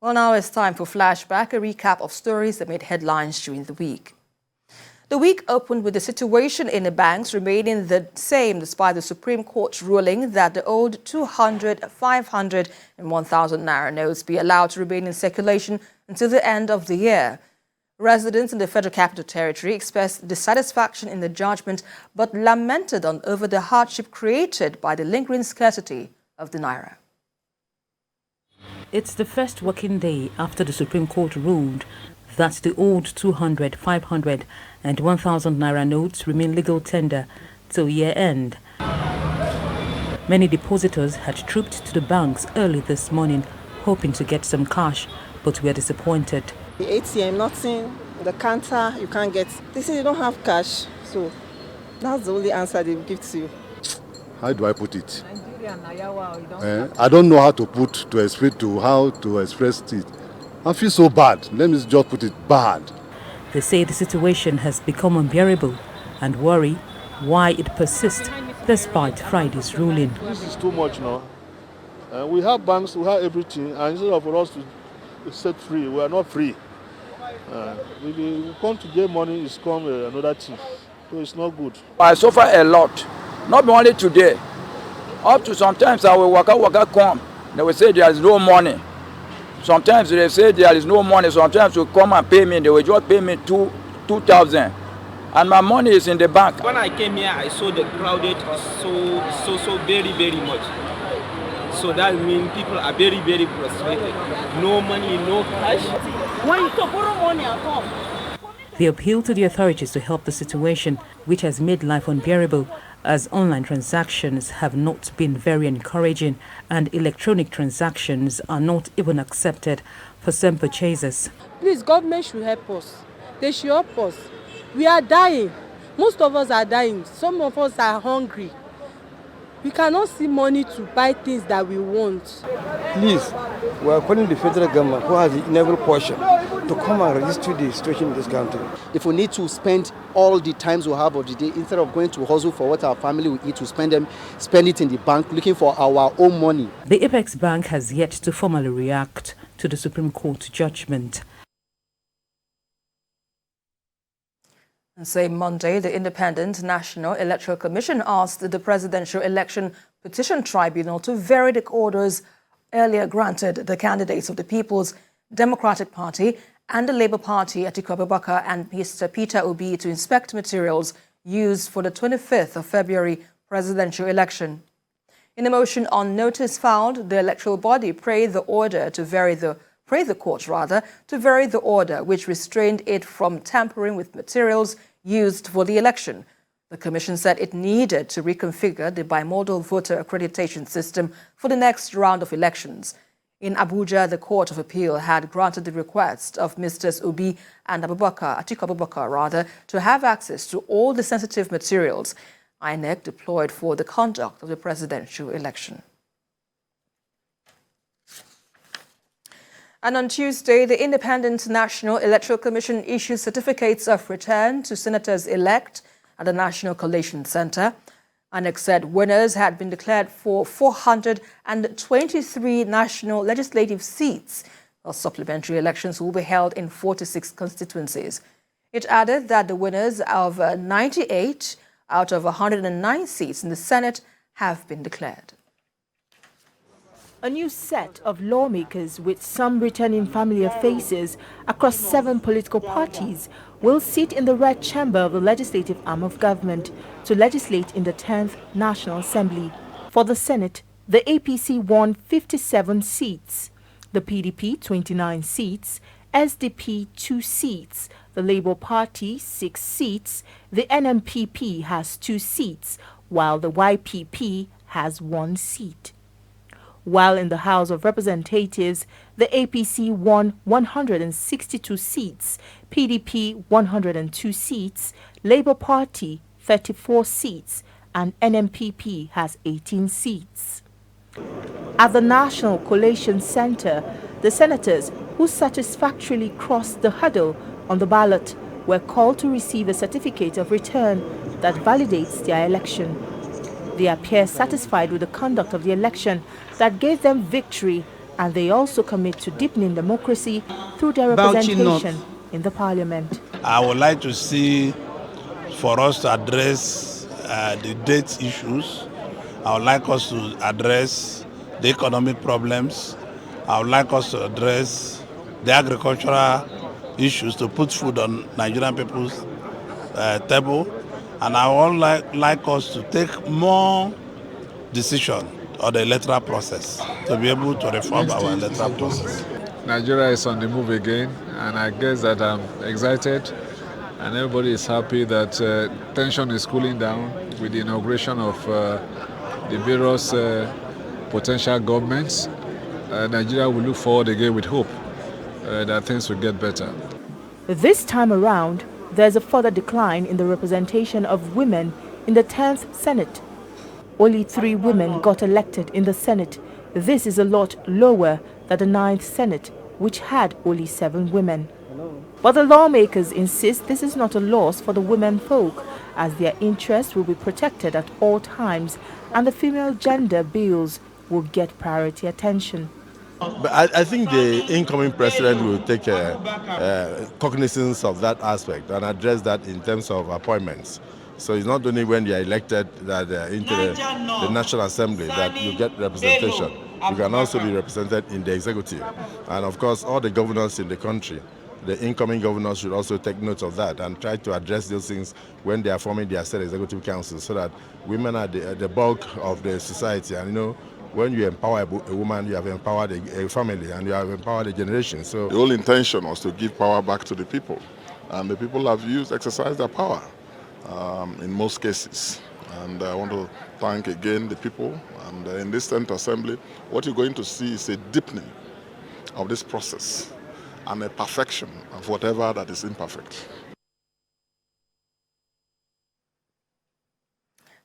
Well, now it's time for Flashback, a recap of stories that made headlines during the week. The week opened with the situation in the banks remaining the same despite the Supreme Court's ruling that the old 200, 500 and 1,000 naira notes be allowed to remain in circulation until the end of the year. Residents in the Federal Capital Territory expressed dissatisfaction in the judgment but lamented over the hardship created by the lingering scarcity of the naira. It's the first working day after the Supreme Court ruled that the old 200, 500 and 1,000 naira notes remain legal tender till year end. Many depositors had trooped to the banks early this morning hoping to get some cash, but were disappointed. The ATM, nothing. The counter, you can't get. They say you don't have cash, so that's the only answer they will give to you. How do I put it? I don't know how to how to express it. I feel so bad. Let me just put it bad. They say the situation has become unbearable and worry why it persists despite Friday's ruling. This is too much now. We have banks, we have everything, and instead of us to set free, we are not free. We come to get money, it's come another thing. So it's not good. I suffer a lot, not only today. Up to sometimes I will waka come. They will say there is no money. Sometimes they say there is no money. Sometimes they come and pay me. They will just pay me 2,000, and my money is in the bank. When I came here, I saw the crowded so very much. So that means people are very frustrated. No money, no cash. When you borrow money at home. They appeal to the authorities to help the situation, which has made life unbearable, as online transactions have not been very encouraging and electronic transactions are not even accepted for some purchases. Please, government should help us. They should help us. We are dying. Most of us are dying. Some of us are hungry. We cannot see money to buy things that we want. Please, we are calling the federal government, who has the enable portion, to come and register the situation in this country. If we need to spend all the times we have of the day, instead of going to hustle for what our family will eat, to spend it in the bank looking for our own money. The Apex Bank has yet to formally react to the Supreme Court judgment. On same Monday, the Independent National Electoral Commission asked the Presidential Election Petition Tribunal to vary the orders earlier granted the candidates of the People's Democratic Party and the Labour Party, Atiku Abubakar and Mr. Peter Obi, to inspect materials used for the 25th of February presidential election. In a motion on notice filed, the electoral body prayed the court to vary the order which restrained it from tampering with materials used for the election. The Commission said it needed to reconfigure the bimodal voter accreditation system for the next round of elections. In Abuja, the Court of Appeal had granted the request of Mr. Obi and Atiku Abubakar, to have access to all the sensitive materials INEC deployed for the conduct of the presidential election. And on Tuesday, the Independent National Electoral Commission issued certificates of return to senators-elect at the National Collation Center. INEC said winners had been declared for 423 national legislative seats, while supplementary elections will be held in 46 constituencies. It added that the winners of 98 out of 109 seats in the Senate have been declared. A new set of lawmakers with some returning familiar faces across 7 political parties will sit in the red chamber of the legislative arm of government to legislate in the 10th National Assembly. For the Senate, the APC won 57 seats, the PDP 29 seats, SDP 2 seats, the Labour Party 6 seats, the NMPP has 2 seats, while the YPP has 1 seat. While in the House of Representatives, the APC won 162 seats, PDP 102 seats, Labour Party 34 seats, and NMPP has 18 seats. At the National Collation Center, the senators who satisfactorily crossed the hurdle on the ballot were called to receive a certificate of return that validates their election. They appear satisfied with the conduct of the election that gave them victory And they also commit to deepening democracy through their representation in the parliament. I would like to see for us to address the debt issues. I would like us to address the economic problems. I would like us to address the agricultural issues to put food on Nigerian people's table. And I would like us to take more decision on the electoral process to be able to reform our electoral process. Nigeria is on the move again, and I guess that I'm excited and everybody is happy that tension is cooling down with the inauguration of the various potential governments. Nigeria will look forward again with hope that things will get better. This time around, there's a further decline in the representation of women in the 10th Senate. Only 3 women got elected in the Senate. This is a lot lower than the 9th Senate, which had only 7 women. But the lawmakers insist this is not a loss for the women folk, as their interests will be protected at all times and the female gender bills will get priority attention. But I think the incoming president will take cognizance of that aspect and address that in terms of appointments. So it's not only when they are elected that into the National Assembly that you get representation. You can also be represented in the executive. And of course, all the governors in the country, the incoming governors should also take note of that and try to address those things when they are forming their state executive council, so that women are the bulk of the society. And you know, when you empower a woman, you have empowered a family and you have empowered a generation. So the whole intention was to give power back to the people, and the people have exercised their power in most cases. And I want to thank again the people. And in this 10th Assembly, what you're going to see is a deepening of this process and a perfection of whatever that is imperfect.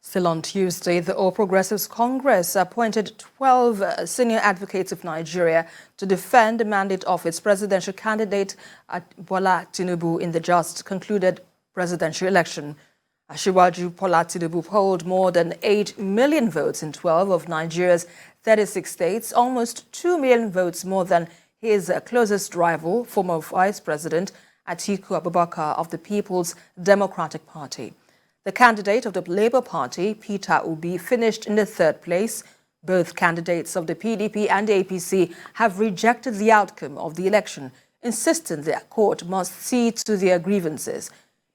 Still on Tuesday, the All Progressives Congress appointed 12 senior advocates of Nigeria to defend the mandate of its presidential candidate, Bola Tinubu, in the just concluded presidential election. Asiwaju Bola Tinubu polled more than 8 million votes in 12 of Nigeria's 36 states, almost 2 million votes more than his closest rival, former Vice President Atiku Abubakar of the People's Democratic Party. The candidate of the Labour Party, Peter Obi, finished in the 3rd place. Both candidates of the PDP and APC have rejected the outcome of the election, insisting the court must see to their grievances.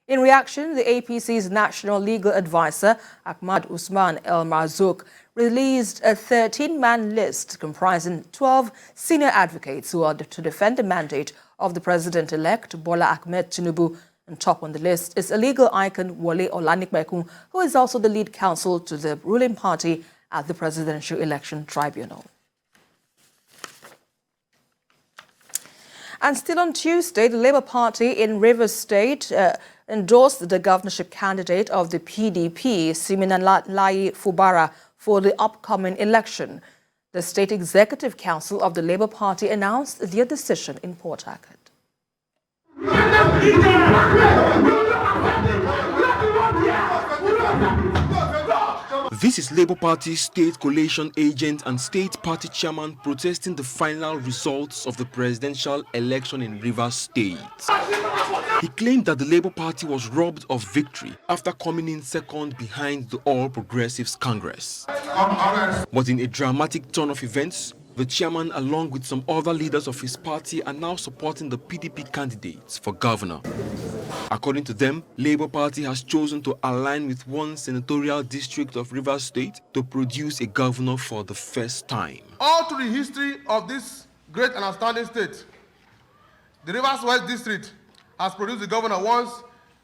In reaction, the APC's National Legal Advisor, Ahmad Usman El Marzouk, released a 13-man list comprising 12 senior advocates who are to defend the mandate of the president-elect, Bola Ahmed Tinubu. And top on the list is a legal icon, Wole Olanipekun, who is also the lead counsel to the ruling party at the Presidential Election Tribunal. And still on Tuesday, the Labour Party in Rivers State endorsed the governorship candidate of the PDP, Siminalayi Fubara, for the upcoming election. The State Executive Council of the Labour Party announced their decision in Port Harcourt. This is Labour Party State Coalition Agent and State Party Chairman protesting the final results of the presidential election in Rivers State. He claimed that the Labour Party was robbed of victory after coming in second behind the All Progressives Congress. But in a dramatic turn of events, the chairman, along with some other leaders of his party, are now supporting the PDP candidates for governor. According to them, Labour Party has chosen to align with one senatorial district of Rivers State to produce a governor for the first time. All through the history of this great and outstanding state, the Rivers West District has produced the governor once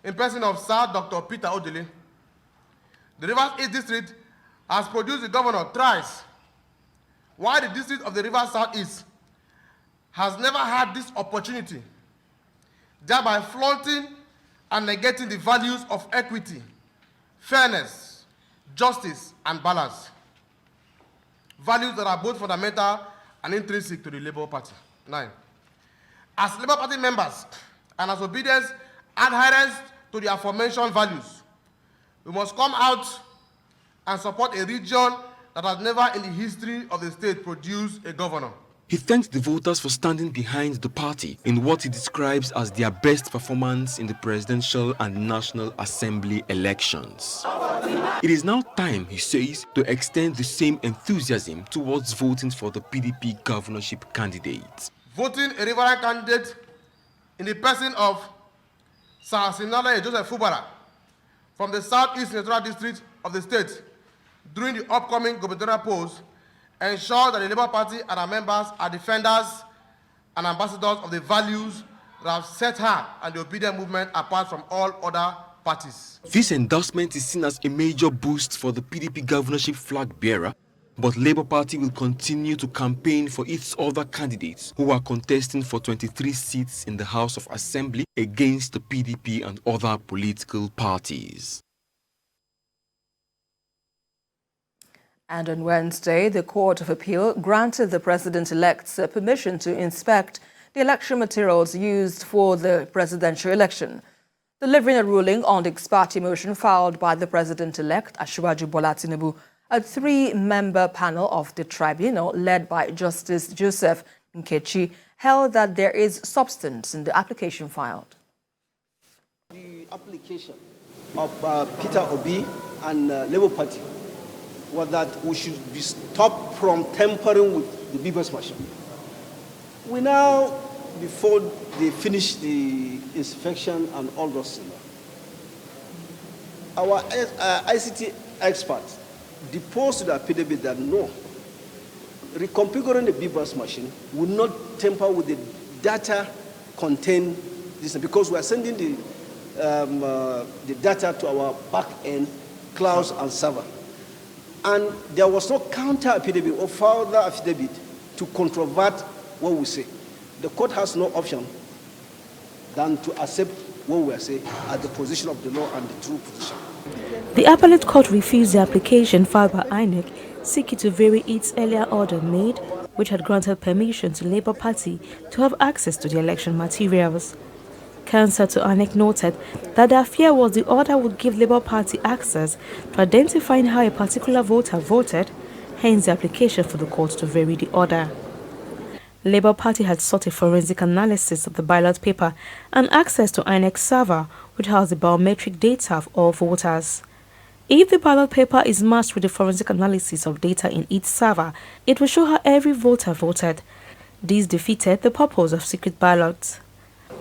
in person of Sir Dr. Peter Odili. The Rivers East District has produced the governor thrice, while the district of the Rivers Southeast has never had this opportunity, thereby flaunting and negating the values of equity, fairness, justice, and balance. Values that are both fundamental and intrinsic to the Labour Party. 9. As Labour Party members and as obedience adherents to the aforementioned values, we must come out and support a region that has never in the history of the state produced a governor. He thanked the voters for standing behind the party in what he describes as their best performance in the presidential and National Assembly elections. It is now time, he says, to extend the same enthusiasm towards voting for the PDP governorship candidate. Voting a riverine candidate in the person of Sir Sinala Joseph Fubara from the Southeast Senatorial District of the state during the upcoming gubernatorial polls ensure that the Labour Party and our members are defenders and ambassadors of the values that have set her and the obedient movement apart from all other parties. This endorsement is seen as a major boost for the PDP governorship flag bearer, but Labour Party will continue to campaign for its other candidates who are contesting for 23 seats in the House of Assembly against the PDP and other political parties. And on Wednesday, the Court of Appeal granted the president-elect's permission to inspect the election materials used for the presidential election, delivering a ruling on the ex parte motion filed by the president-elect, Asiwaju Bola Tinubu. A three-member panel of the tribunal, led by Justice Joseph Nkechi, held that there is substance in the application filed. The application of Peter Obi and Labour Party was that we should be stopped from tampering with the Beavers machine. We now, before they finish the inspection and all those things, our ICT experts deposed to the PDP that no, reconfiguring the Beavers machine will not tamper with the data contained this, because we are sending the data to our back-end clouds and server. And there was no counter affidavit or further affidavit to controvert what we say. The court has no option than to accept what we are saying as the position of the law and the true position. The appellate court refused the application filed by INEC, seeking to vary its earlier order made, which had granted permission to Labour Party to have access to the election materials. Counsel to INEC noted that their fear was the order would give Labour Party access to identifying how a particular voter voted, hence the application for the court to vary the order. Labour Party had sought a forensic analysis of the ballot paper and access to INEC server, which has the biometric data of all voters. If the ballot paper is matched with the forensic analysis of data in each server, it will show how every voter voted. This defeated the purpose of secret ballots.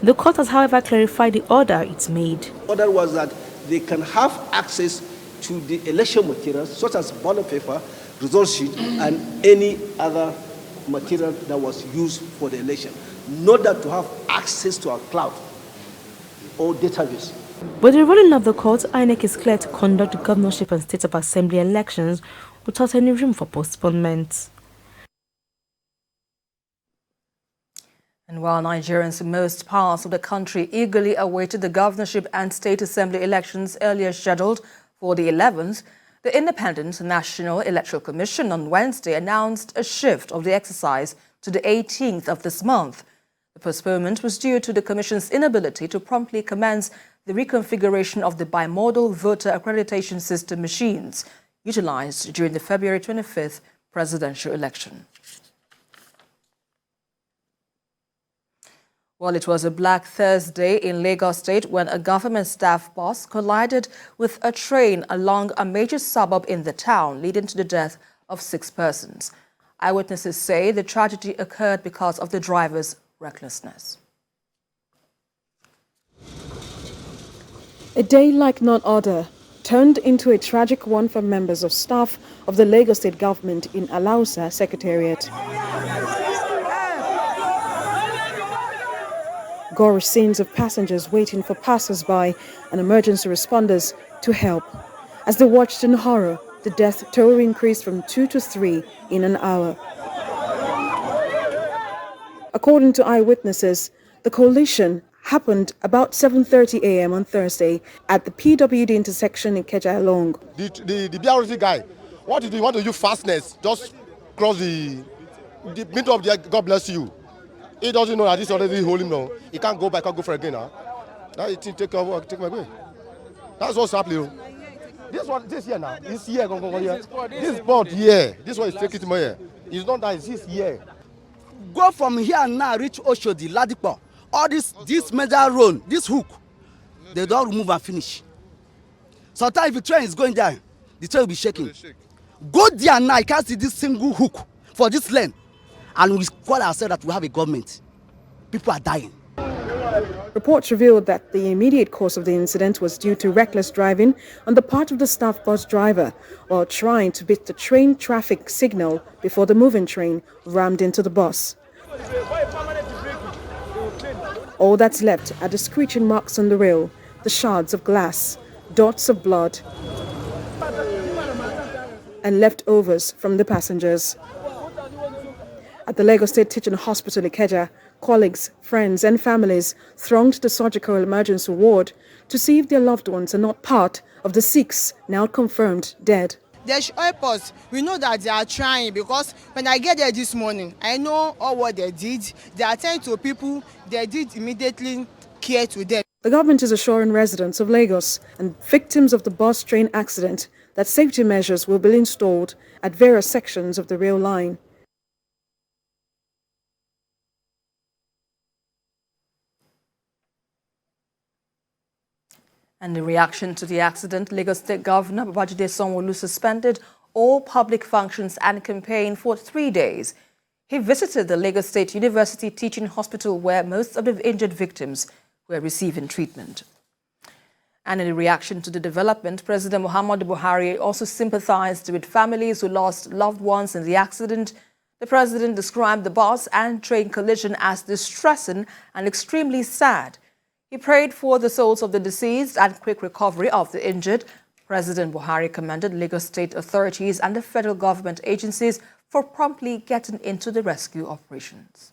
The court has, however, clarified the order it made. The order was that they can have access to the election materials, such as ballot paper, result sheet, and any other material that was used for the election, not that to have access to our cloud or database. With the ruling of the court, INEC is clear to conduct the governorship and state of assembly elections without any room for postponement. And while Nigerians in most parts of the country eagerly awaited the governorship and state assembly elections earlier scheduled for the 11th, the Independent National Electoral Commission on Wednesday announced a shift of the exercise to the 18th of this month. The postponement was due to the Commission's inability to promptly commence the reconfiguration of the bimodal voter accreditation system machines utilized during the February 25th presidential election. Well, it was a Black Thursday in Lagos State when a government staff bus collided with a train along a major suburb in the town, leading to the death of 6 persons. Eyewitnesses say the tragedy occurred because of the driver's recklessness. A day like none other turned into a tragic one for members of staff of the Lagos State government in Alausa Secretariat. Gory scenes of passengers waiting for passers-by and emergency responders to help. As they watched in horror, the death toll increased from 2 to 3 in an hour. According to eyewitnesses, the collision happened about 7:30 a.m. on Thursday at the PWD intersection in Keja Long. The BRC guy, what did he want to use fastness? Just cross the middle of the God bless you. He doesn't know that this already hold him now. He can't go back, can't go for again now. That he take my way. That's what's happening. This here now, this here, this board here, this one is taking to my here. It's not that, it's this here. go from here now, reach Oshodi, Ladipo, all this major road, this hook, they don't remove and finish. Sometimes if the train is going there, the train will be shaking. Go there now, you can't see this single hook for this lane. And we call ourselves that we have a government. People are dying. Reports revealed that the immediate cause of the incident was due to reckless driving on the part of the staff bus driver while trying to beat the train traffic signal before the moving train rammed into the bus. All that's left are the screeching marks on the rail, the shards of glass, dots of blood, and leftovers from the passengers. At the Lagos State Teaching Hospital Ikeja, colleagues, friends and families thronged the surgical emergency ward to see if their loved ones are not part of the 6 now confirmed dead. They should help us. We know that they are trying, because when I get there this morning, I know all what they did. They attend to people, they did immediately care to them. The government is assuring residents of Lagos and victims of the bus train accident that safety measures will be installed at various sections of the rail line. And in reaction to the accident, Lagos State Governor Babajide Sanwo-Olu suspended all public functions and campaign for 3 days. He visited the Lagos State University Teaching Hospital where most of the injured victims were receiving treatment. And in reaction to the development, President Muhammadu Buhari also sympathized with families who lost loved ones in the accident. The president described the bus and train collision as distressing and extremely sad. He prayed for the souls of the deceased and quick recovery of the injured. President Buhari commended Lagos state authorities and the federal government agencies for promptly getting into the rescue operations.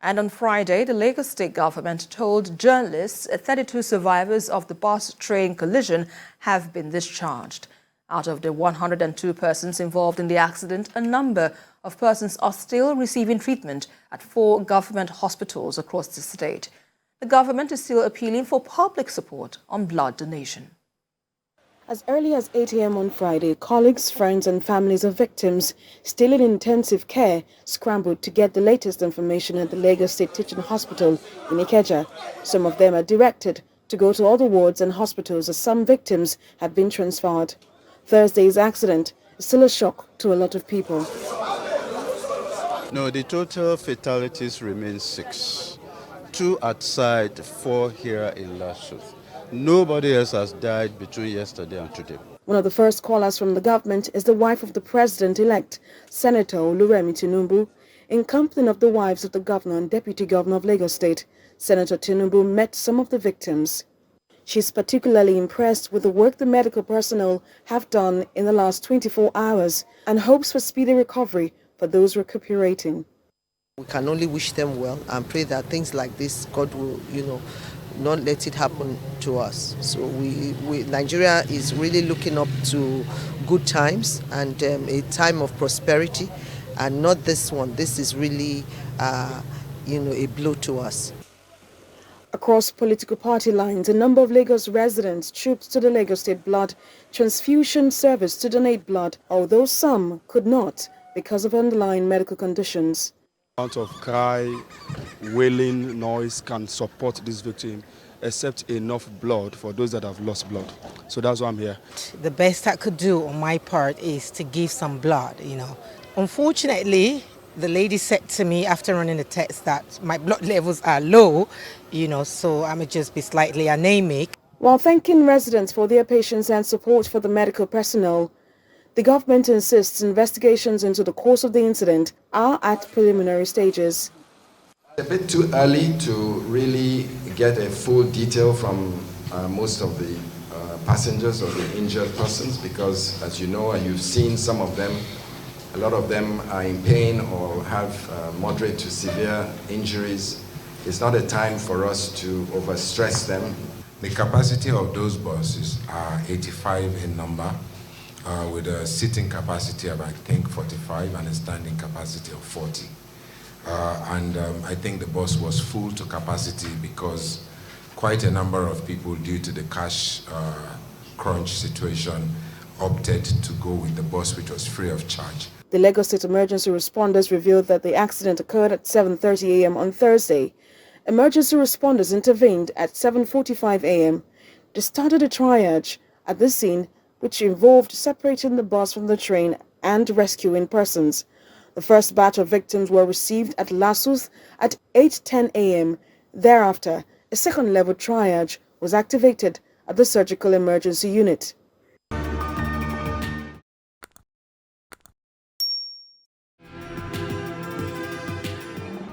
And on Friday, the Lagos state government told journalists 32 survivors of the bus train collision have been discharged. Out of the 102 persons involved in the accident, a number of persons are still receiving treatment at 4 government hospitals across the state. The government is still appealing for public support on blood donation. As early as 8 a.m. on Friday, colleagues, friends and families of victims still in intensive care scrambled to get the latest information at the Lagos State Teaching Hospital in Ikeja. Some of them are directed to go to other wards and hospitals as some victims have been transferred. Thursday's accident is still a shock to a lot of people. No, the total fatalities remain 6. 2 outside, 4 here in Lasuth. Nobody else has died between yesterday and today. One of the first callers from the government is the wife of the president-elect, Senator Oluremi Tinubu. In company of the wives of the governor and deputy governor of Lagos State, Senator Tinubu met some of the victims. She's particularly impressed with the work the medical personnel have done in the last 24 hours and hopes for speedy recovery for those recuperating. We can only wish them well and pray that things like this, God will, not let it happen to us. So Nigeria is really looking up to good times and a time of prosperity, and not this one. This is really, a blow to us. Across political party lines, a number of Lagos residents trooped to the Lagos State Blood Transfusion Service to donate blood, although some could not because of underlying medical conditions. Amount of cry, wailing noise can support this victim, except enough blood for those that have lost blood. So that's why I'm here. The best I could do on my part is to give some blood, Unfortunately, the lady said to me after running the test that my blood levels are low, so I may just be slightly anemic. While thanking residents for their patience and support for the medical personnel, the government insists investigations into the cause of the incident are at preliminary stages. It's a bit too early to really get a full detail from most of the passengers or the injured persons, because as you know and you've seen some of them, a lot of them are in pain or have moderate to severe injuries. It's not a time for us to overstress them. The capacity of those buses are 85 in number, with a seating capacity of, I think, 45 and a standing capacity of 40. I think the bus was full to capacity because quite a number of people, due to the cash crunch situation, opted to go with the bus, which was free of charge. The Lagos State emergency responders revealed that the accident occurred at 7:30 a.m. on Thursday. Emergency responders intervened at 7:45 a.m. They started a triage at the scene, which involved separating the bus from the train and rescuing persons. The first batch of victims were received at Lasuth at 8:10 a.m. Thereafter, a second-level triage was activated at the surgical emergency unit.